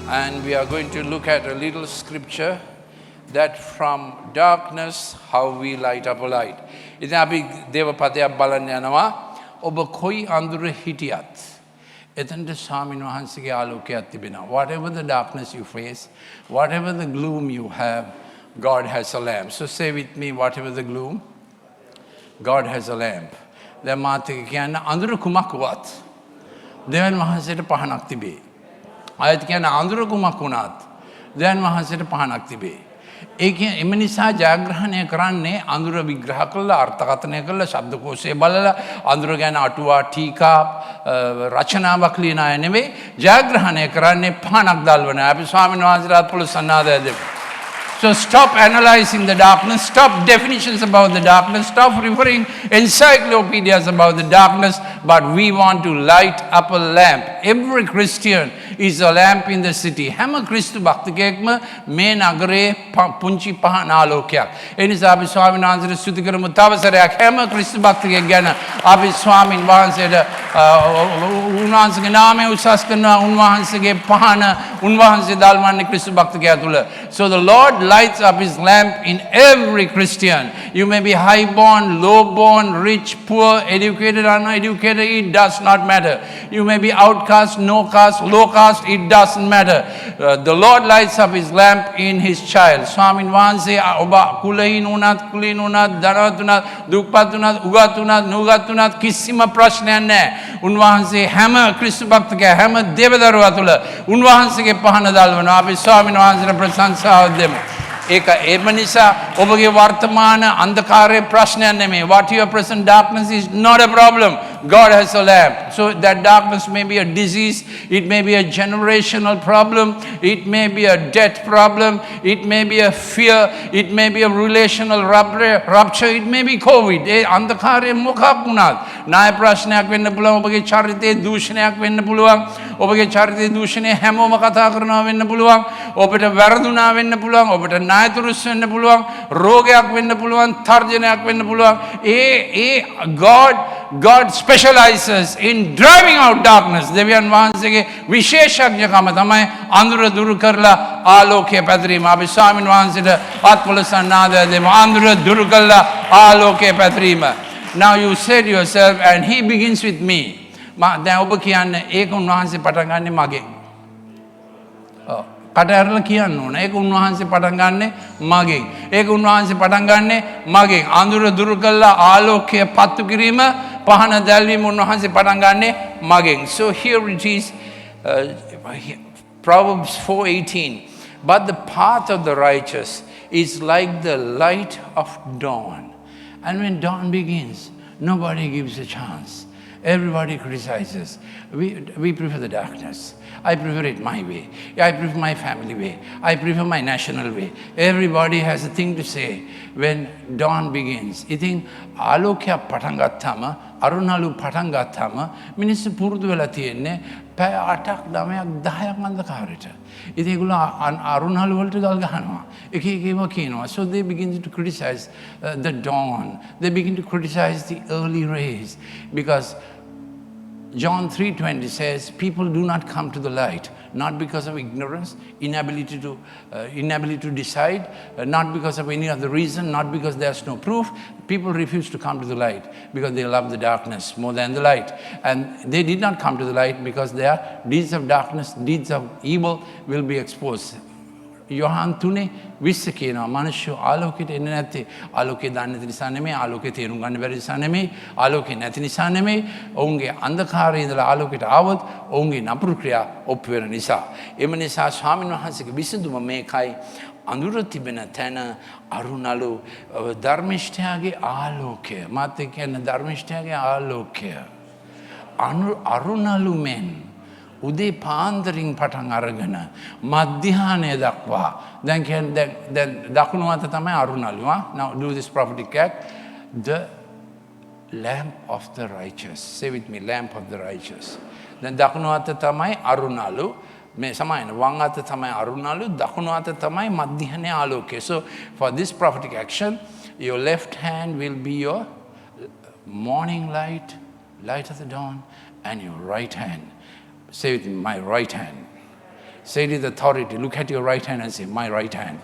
And we are going to look at a little scripture that from darkness how we light up a light. ඉතින් අපි දේවපදයක් බලන්න යනවා. ඔබ කොයි අඳුර හිටියත් එතනට ස්වාමීන් වහන්සේගේ ආලෝකයක් තිබෙනවා. Whatever the darkness you face, whatever the gloom you have, God has a lamp. So say with me, whatever the gloom, God has a lamp. දැන් මාත් එක්ක කියන්න අඳුර කුමක් වුවත් දෙවියන් වහන්සේට පහනක් තිබේ. ආයත කියන අඳුර කුමක් වුණත් දෙවියන් වහන්සේට පහනක් තිබේ. ඒක එම නිසා ජයග්‍රහණය කරන්නේ අඳුර විග්‍රහ කළා අර්ථකථනය කළා ශබ්දකෝෂය බලලා අඳුර ගැන අටුවා ටීකා රචනාවක් ලියන අය නෙවෙයි ජයග්‍රහණය කරන්නේ පහනක් දල්වන අපි ස්වාමීන් වහන්සේලාත් පුළුවන් සන්නාදය දෙමු. So stop analyzing the darkness, stop definitions about the darkness, stop referring encyclopedias about the darkness, but we want to light up a lamp. Every Christian is a lamp in the city. හැම ක්‍රිස්තු භක්තිකයෙක්ම මේ නගරේ පුංචි පහන ආලෝකයක්. ඒ නිසා අපි ස්වාමීන් වහන්සේට ස්තුති කරමු තව සැරයක් හැම ක්‍රිස්තු භක්තිකයෙක් ගැන අපි ස්වාමීන් වහන්සේට උන්වහන්සේගේ නාමය උසස් කරනවා උන්වහන්සේගේ පහන උන්වහන්සේ දල්වන්නේ ක්‍රිස්තු භක්තිකයා තුල. So the Lord lights up his lamp in every Christian. You may be high born, low born, rich, poor, educated, uneducated, it does not matter. You may be outcast, no caste, low caste, it doesn't matter. The Lord lights up his lamp in his child. ස්වාමීන් වහන්සේ ඔබ කුලහින් උනත් කුලීන උනත් ධනවත් උනත් දුක්පත් උනත් උගත් උනත් නුගත් උනත් කිසිම ප්‍රශ්නයක් නැහැ. උන්වහන්සේ හැම ක්‍රිස්තු භක්තකයා හැම දේවදරුවා තුළ උන්වහන්සේගේ පහන දල්වනවා. අපි ස්වාමීන් වහන්සේට ප්‍රශංසාව දෙමු. ඒක එම නිසා ඔබගේ වර්තමාන අන්ධකාරයේ ප්‍රශ්නයක් නෙමෙයි. What your present darkness is not a problem. God has a lamp. So that darkness may be a disease, it may be a generational problem, it may be a debt problem, it may be a fear, it may be a relational rupture, it may be COVID. ඒ අන්ධකාරයේ මොකක් වුණත් ණය ප්‍රශ්නයක් වෙන්න පුළුවන්, ඔබගේ චරිතයේ දූෂණයක් වෙන්න පුළුවන්, ඔබගේ චරිතයේ දූෂණය හැමෝම කතා කරනවා වෙන්න පුළුවන්, ඔබට වැරදුනා වෙන්න පුළුවන්, ඔබට ණයතුරුස් වෙන්න පුළුවන්, රෝගයක් වෙන්න පුළුවන්, තර්ජනයක් වෙන්න පුළුවන්. God specializes in driving out darkness. දෙවියන් වහන්සේගේ විශේෂඥකම තමයි අඳුර දුරු කරලා ආලෝකය පැතිරීම. අපි ස්වාමීන් වහන්සේට ආත්මල සන්නාදය දෙමු. අඳුර දුරු කරලා ආලෝකය පැතිරීම. Now you say to yourself, and he begins with me. දැන් ඔබ කියන්නේ ඒක උන්වහන්සේ පටන් ගන්නෙ මගෙන්. කට ඇරලා කියන්න ඕන. ඒක උන්වහන්සේ පටන් ගන්නෙ මගෙන්. ඒක උන්වහන්සේ පටන් ගන්නෙ මගෙන්. අඳුර දුරු කළා ආලෝකය පත්තු කිරීම පහන දැල්වීම උන්වහන්සේ පටන් ගන්නෙ මගෙන්. So here it is, Proverbs 4:18. But the path of the righteous is like the light of dawn. And when dawn begins, nobody gives a chance. Everybody criticizes. We prefer the darkness. I prefer it my way. I prefer my family way. I prefer my national way. Everybody has a thing to say when dawn begins. ඉතින් ආලෝකයක් පටන් ගත්තාම අරුණාලු පටන් ගත්තාම මිනිස්සු පුරුදු වෙලා තියෙන්නේ පැය 8ක් 9ක් 10ක් අන්ධකාරයට. ඉතින් ඒගොල්ලෝ අරුණාලු වලට ගල් ගහනවා. එක එක ඒවා කියනවා. So they begin to criticize the dawn. They begin to criticize the early rays because John 3:20 says, people do not come to the light, not because of ignorance, inability to decide, not because of any other reason, not because there's no proof. People refuse to come to the light because they love the darkness more than the light. And they did not come to the light because their deeds of darkness, deeds of evil will be exposed. Yohan 3:20 කියනවා මිනිස්සු ආලෝකයට එන්නේ නැත්තේ ආලෝකය දන්නේ නැති නිසා නෙමෙයි ආලෝකය තේරුම් ගන්න බැරි නිසා නෙමෙයි ආලෝකය නැති නිසා නෙමෙයි ඔවුන්ගේ අන්ධකාරයේ ඉඳලා ආලෝකයට ආවොත් ඔවුන්ගේ නපුරු ක්‍රියා ඔප්පු වෙන නිසා එම නිසා ස්වාමීන් වහන්සේගේ විසඳුම මේකයි අඳුර තිබෙන තැන අරුණලු ධර්මිෂ්ඨයාගේ ආලෝකය මාත් කියන්නේ ධර්මිෂ්ඨයාගේ ආලෝකය අරුණලු මෙන් උදේ පාන්දරින් පටන් අරගෙන මධ්‍යහානය දක්වා දැන් දකුණු අත තමයි අරුණලු. Now do this prophetic act. The lamp of the righteous. Say with me, lamp of the righteous. දැන් දකුණු අත තමයි අරුණලු. මේ සමායන වම් අත තමයි අරුණලු දකුණු අත තමයි මධ්‍යහානයේ ආලෝකය. So for this prophetic action your left hand will be your morning light, light of the dawn, and your right hand. Say with me, my right hand Say it with authority. Look at your right hand and say, my right hand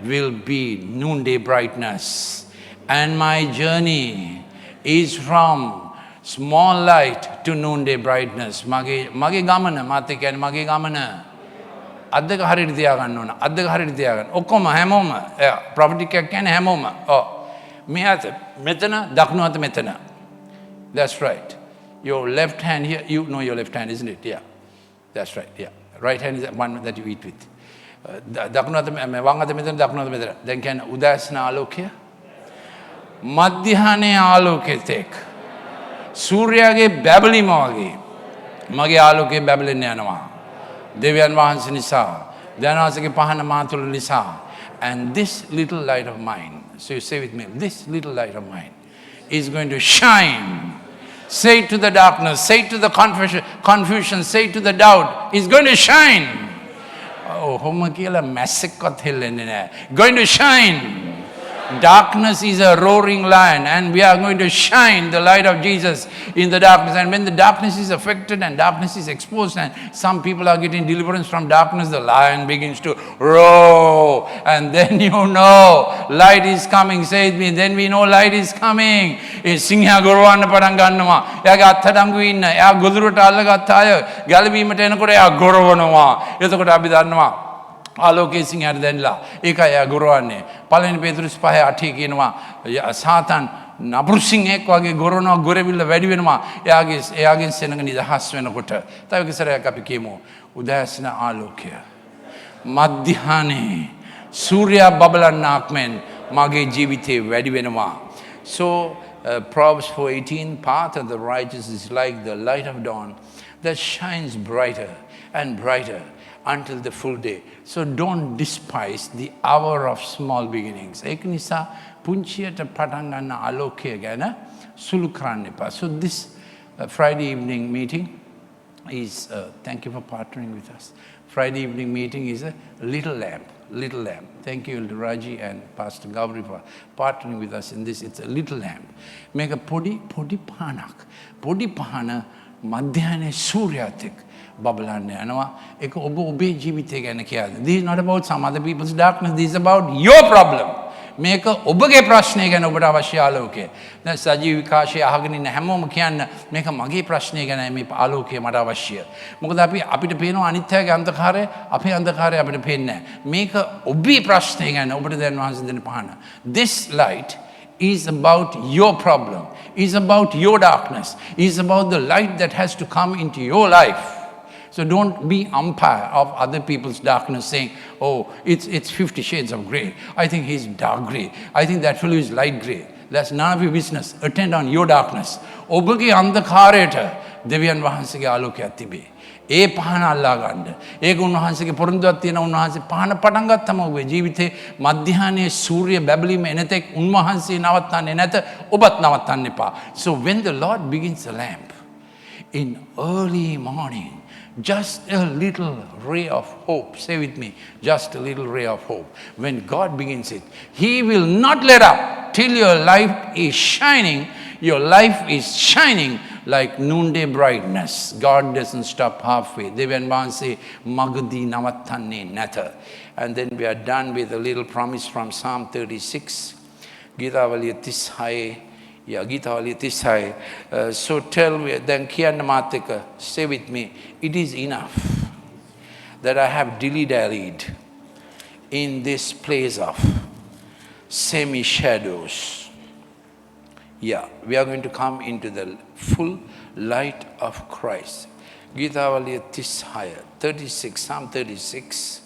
will be noonday brightness. And my journey is from small light to noonday brightness. Mage gamana, mate kyan mage gamana. අද්දක හරියට තියාගන්න ඕන. අද්දක හරියට තියාගන්න. ඔක්කොම හැමෝම property එකක් කියන්නේ හැමෝම. මේ අත මෙතන දකුණු අත මෙතන. That's right. Your left hand here, you know your left hand, isn't it? Yeah. That's right. Yeah. Right hand is the one that you eat with. දකුණු අත වම් අත මෙතන දකුණු අත මෙතන. දැන් කියන්නේ උදෑසන ආලෝකය. මධ්‍යහ්නයේ ආලෝකෙතෙක්. සූර්යාගේ බැබලීම වගේ මගේ ආලෝකයේ බැබලෙන්න යනවා. දෙවියන් වහන්සේ නිසා දයානාසගේ පහන මා තුළ නිසා. And this little light of mine, so you say with me, this little light of mine is going to shine. Say to the darkness, say to the confusion, say to the doubt, it's going to shine. Oh, homa kiyala massakkat hellenne naha. Going to shine. Darkness is a roaring lion, and we are going to shine the light of Jesus in the darkness. And when the darkness is affected and darkness is exposed, and some people are getting deliverance from darkness, the lion begins to roar. And then you know light is coming. Say with me, then we know light is coming. Singha gorowanna පටන් ගන්නවා. එයාගේ අත්අඩංගුවේ ඉන්න. එයා ගොදුරට අල්ලගත්ත අය ගැලවීමට එනකොට එයා ගොරවනවා. එතකොට අපි දන්නවා ආලෝකයේ සිංහට දැන්ලා ඒකයි එයා ගොරවන්නේ. පළවෙනි පේතුරුස් 5:8 කියනවා සාතන් නපුරු සිංහෙක් වගේ ගොරවනවා, ගොරවිල්ල වැඩි වෙනවා එයාගෙන් සෙනඟ නිදහස් වෙනකොට. තව එක සැරයක් අපි කියමු උදෑසන ආලෝකය මධ්‍යහ්නයේ සූර්යයා බබලන්නාක් මෙන් මගේ ජීවිතේ වැඩි වෙනවා. So Proverbs 4:18, path of the righteous is like the light of dawn that shines brighter and brighter until the full day. So don't despise the hour of small beginnings. ඒක නිසා පුංචියට පටන් ගන්න ආලෝකය ගැන සුළු කරන්න එපා. So this Friday evening meeting is, thank you for partnering with us. Friday evening meeting is a little lamp. Little lamp. Thank you, Elder Raji and Pastor Gabri for partnering with us in this. It's a little lamp. Make a podi panak. Podi pahana madhyane suryatik. බබලන්න යනවා. ඒක ඔබ ඔබේ ජීවිතය ගැන කියන්නේ. This is not about some other people's darkness. This is about your problem. මේක ඔබගේ ප්‍රශ්නය ගැන ඔබට අවශ්‍ය ආලෝකය. දැන් සජීව විකාශය අහගෙන ඉන්න හැමෝම කියන්න මේක මගේ ප්‍රශ්නය ගැනයි මේ ආලෝකය මට අවශ්‍ය. මොකද අපිට පේනවා අනිත් අයගේ අන්ධකාරය, අපේ අන්ධකාරය අපිට පේන්නේ නැහැ. මේක ඔබේ ප්‍රශ්නය ගැන ඔබට දැන් වහන්සේ දෙන පහන. This light is about your problem. Is about your darkness. Is about the light that has to come into your life. So don't be umpire of other people's darkness saying, oh, it's 50 shades of grey. I think he's dark grey. I think that fellow is light grey. That's none of your business. Attend on your darkness. ඔබගේ අන්ධකාරයට දෙවියන් වහන්සේගේ ආලෝකයක් තිබේ. ඒ පහන අල්ලා ගන්න. ඒක උන්වහන්සේගේ පොරොන්දුවක් තියෙන උන්වහන්සේ පහන පටන් ගත්තම ඔබේ ජීවිතේ මධ්‍යහ්නයේ සූර්ය බැබලීම එනතෙක් උන්වහන්සේ නවත්තන්නේ නැත. ඔබත් නවත්තන්න එපා. So when the Lord begins the lamp in early morning, just a little ray of hope. Say with me, just a little ray of hope. When God begins it, He will not let up till your life is shining. Your life is shining like noonday brightness. God doesn't stop halfway. Devan Banse Magadi Navatanne Natha. And then we are done with a little promise from Psalm 36. Gita Valyatishaye. Yeah, Gita Valyatishaye. So tell me, then Kianamateka, say with me, it is enough that I have dilly-dallied in this place of semi-shadows. Yeah, we are going to come into the full light of Christ. Gita Valyatishaye, 36, Psalm 36.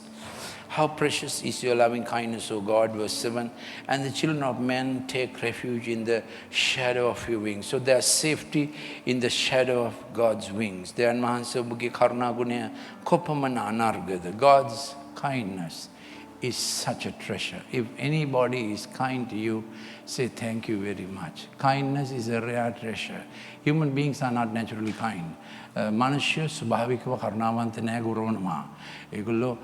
How precious is your loving kindness, O God, verse 7. And the children of men take refuge in the shadow of your wings. So there is safety in the shadow of God's wings. God's kindness is such a treasure. If anybody is kind to you, say thank you very much. Kindness is a rare treasure. Human beings are not naturally kind. මනුෂ්‍ය ස්වභාවිකව කරුණාවන්ත නැහැ, ගොරවනවා. ඒගොල්ලෝ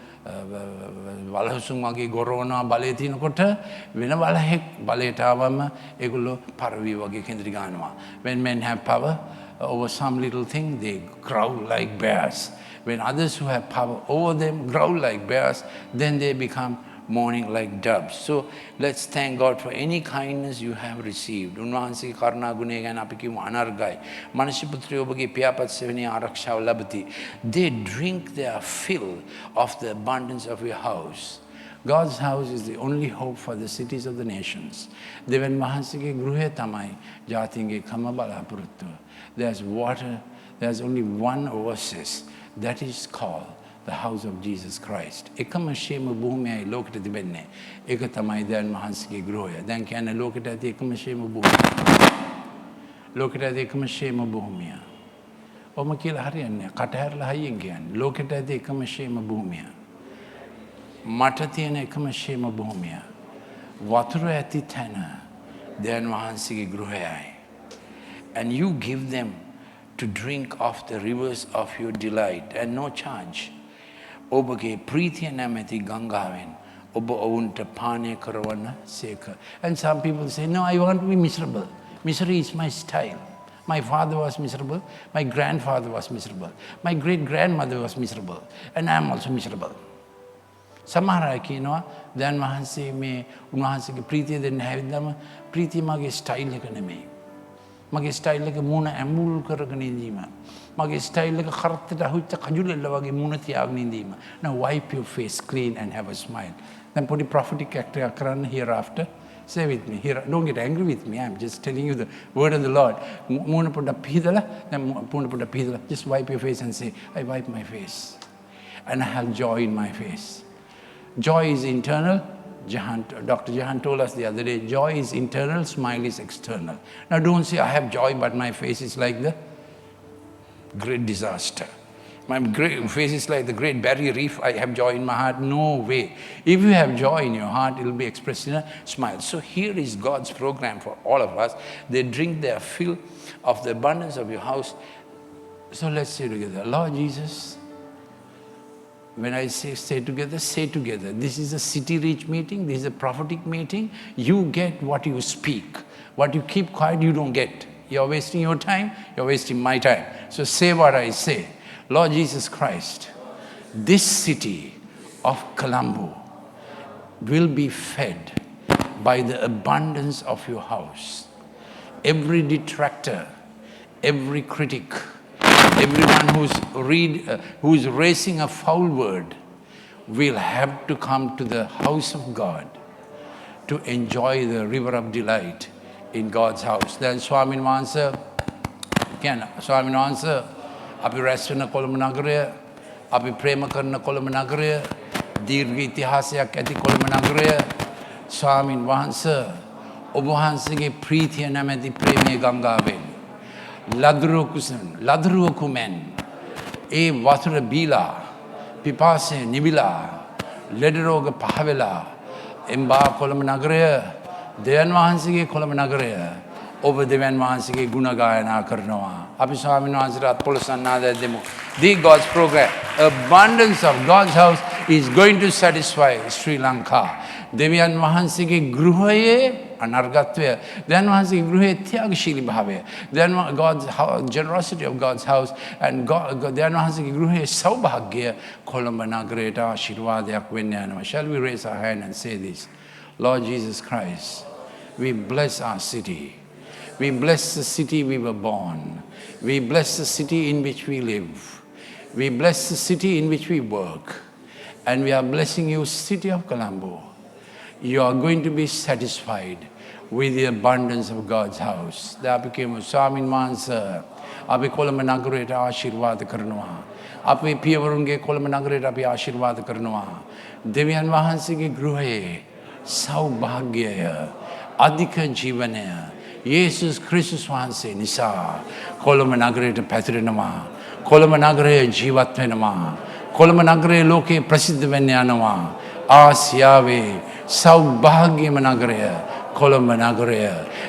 වලහසුන් වගේ ගොරවනවා බලේ තිනකොට වෙන බලහෙක් බලයට ආවම ඒගොල්ලෝ පරවි වගේ කෙඳිරි ගන්නවා. When men have power over some little thing, they growl like bears. When others who have power over them growl like bears, then they become mourning like doves. So let's thank God for any kindness you have received. උන්වහන්සේගේ කරුණා ගුණය ගැන අපි කියමු අනර්ගයි. මනුෂ්‍ය පුත්‍රයෝ ඔබගේ පියාපත් සෙවණේ ආරක්ෂාව ලබති. They drink their fill of the abundance of your house. God's house is the only hope for the cities of the nations. දෙවන් වහන්සේගේ ගෘහය තමයි ජාතීන්ගේ කම බලාපොරොත්තුව. There's water, there's only one oasis that is called the house of Jesus Christ. එකම ශේම භූමියයි ලෝකෙට තිබෙන්නේ. ඒක තමයි දෙවන් වහන්සේගේ ගෘහය. දැන් කියන්නේ ලෝකෙට ඇති එකම ශේම භූමිය. ලෝකෙට ඇති එකම ශේම භූමිය. ඔම කියලා හරියන්නේ නැහැ. කටහැරලා හයියෙන් කියන්නේ. ලෝකෙට ඇති එකම ශේම භූමිය. මට තියෙන එකම ශේම භූමිය. වතුර ඇති තැන දෙවන් වහන්සේගේ ගෘහයයි. And you give them to drink of the rivers of your delight and no charge. ඔබගේ ප්‍රීතිය නැමැති ගංගාවෙන් ඔබ ඔවුන්ට පානය කරවන්න සේක. And some people say, no, I want to be miserable. Misery is my style. My father was miserable. My grandfather was miserable. My great-grandmother was miserable. And I am also miserable. සමහර අය කියනවා දැන් වහන්සේ මේ උන්වහන්සේගේ ප්‍රීතිය දෙන්න හැවිද්දම ප්‍රීතිය මගේ ස්ටයිල් එක නෙමෙයි. මගේ ස්ටයිල් එක මූණ ඇඹුල් කරගෙන ඉඳීම. මගේ ස්ටයිල් එක කරත්තට අහුච්ච කජුලෙල්ල වගේ මූණ තියාගෙන ඉඳීම. Now wipe your face clean and have a smile. Then put a prophetic actor කරන්න hereafter. Say with me. Here, don't get angry with me. I'm just telling you the word of the Lord. මූණ පොඩ්ඩක් පිහදලා then මූණ පොඩ්ඩක් පිහදලා just wipe your face and say, I wipe my face. And I have joy in my face. Joy is internal. Dr. Jahan told us the other day, joy is internal, smile is external. Now don't say, I have joy, but my face is like the great disaster. My face is like the Great Barrier Reef. I have joy in my heart. No way. If you have joy in your heart, it will be expressed in a smile. So here is God's program for all of us. They drink their fill of the abundance of your house. So let's say together, Lord Jesus, when I say together, say together. This is a City Reach meeting. This is a prophetic meeting. You get what you speak. What you keep quiet, you don't get. You're wasting your time. You're wasting my time. So say what I say. Lord Jesus Christ, this city of Colombo will be fed by the abundance of your house. Every detractor, every critic, everyone who's raising a foul word will have to come to the house of God to enjoy the river of delight in God's house. Then Swamin Wansa, Swamin Wansa, අපි රැස් වෙන කොළඹ නගරය, අපි ප්‍රේම කරන කොළඹ නගරය, දීර්ඝ ඉතිහාසයක් ඇති කොළඹ නගරය, ස්වාමින් වහන්සේ ඔබ වහන්සේගේ ප්‍රීතිය නැමැති ප්‍රේමයේ ගංගාවෙන් ලදරුවකු මෙන් ඒ වතුර බීලා පිපාසය නිවිලා ලෙඩ රෝග පහ වෙලා එම්බා කොළඹ නගරය දෙවියන් වහන්සේගේ කොළඹ නගරය ඔබ දෙවියන් වහන්සේගේ ගුණ ගායනා කරනවා. අපි ස්වාමීන් වහන්සේට පොළොසන්නාදයක් දෙමු. The God's program, abundance of God's house is going to satisfy Sri Lanka. දෙවියන් වහන්සේගේ ගෘහයේ අනර්ගත්වය, දෙවියන් වහන්සේගේ ගෘහයේ ත්‍යාගශීලී භාවය, God's generosity of God's house and දෙවියන් වහන්සේගේ ගෘහයේ සෞභාග්‍ය කොළඹ නගරයට ආශිර්වාදයක් වෙන්න යනවා. Shall we raise our hand and say this? Lord Jesus Christ, we bless our city. We bless the city we were born. We bless the city in which we live. We bless the city in which we work. And we are blessing you, city of Colombo. You are going to be satisfied with the abundance of God's house. That became a Swamin Mansa. Abi Kolamba Nagareta Ashirwad Karnoa. Api Piavarunge Kolamba Nagareta Pi Ashirwad Karnoa. Devian Mahansigi Gruhe. Saubhagya. Adhika Jivanaya. Jesus Christus වහන්සේ නිසා කොළඹ නගරයට පැතිරෙනවා. කොළඹ නගරය ජීවත් වෙනවා. කොළඹ නගරය ලෝකේ ප්‍රසිද්ධ වෙන්න යනවා. ආසියාවේ සෞභාග්‍යම නගරය කොළඹ නගරය.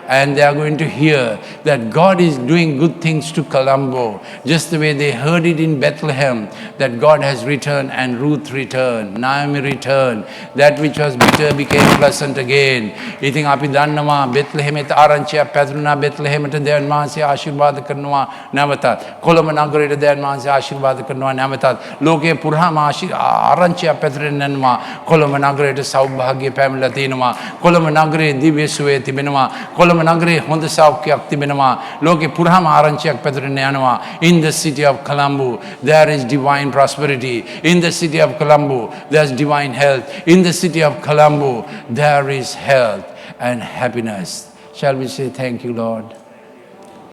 and they are going to hear that God is doing good things to Colombo, just the way they heard it in Bethlehem, that God has returned and Ruth returned, Naomi returned, that which was bitter became pleasant again. ඉතින් අපි දන්නවා බෙත්ලෙහෙමෙත් ආරංචියක් පැතුරුණා බෙත්ලෙහෙමට දෙවියන් වහන්සේ ආශිර්වාද කරනවා නැවතත් කොළඹ නගරයට දෙවියන් වහන්සේ ආශිර්වාද කරනවා නැවතත් ලෝකයේ පුරාම ආරංචියක් පැතිරෙන්න යනවා කොළඹ නගරයට සෞභාග්‍ය පැමිණලා තිනවා කොළඹ නගරයේ දිව්‍ය සුවය තිබෙනවා කොළඹ නගරයේ හොඳ සෞඛ්‍යයක් තිබෙනවා ලෝකේ පුරාම ආරංචියක් පැතිරෙන්න යනවා. In the city of Colombo there is divine prosperity. In the city of Colombo there is divine health. In the city of Colombo there is health and happiness. Shall we say thank you, Lord?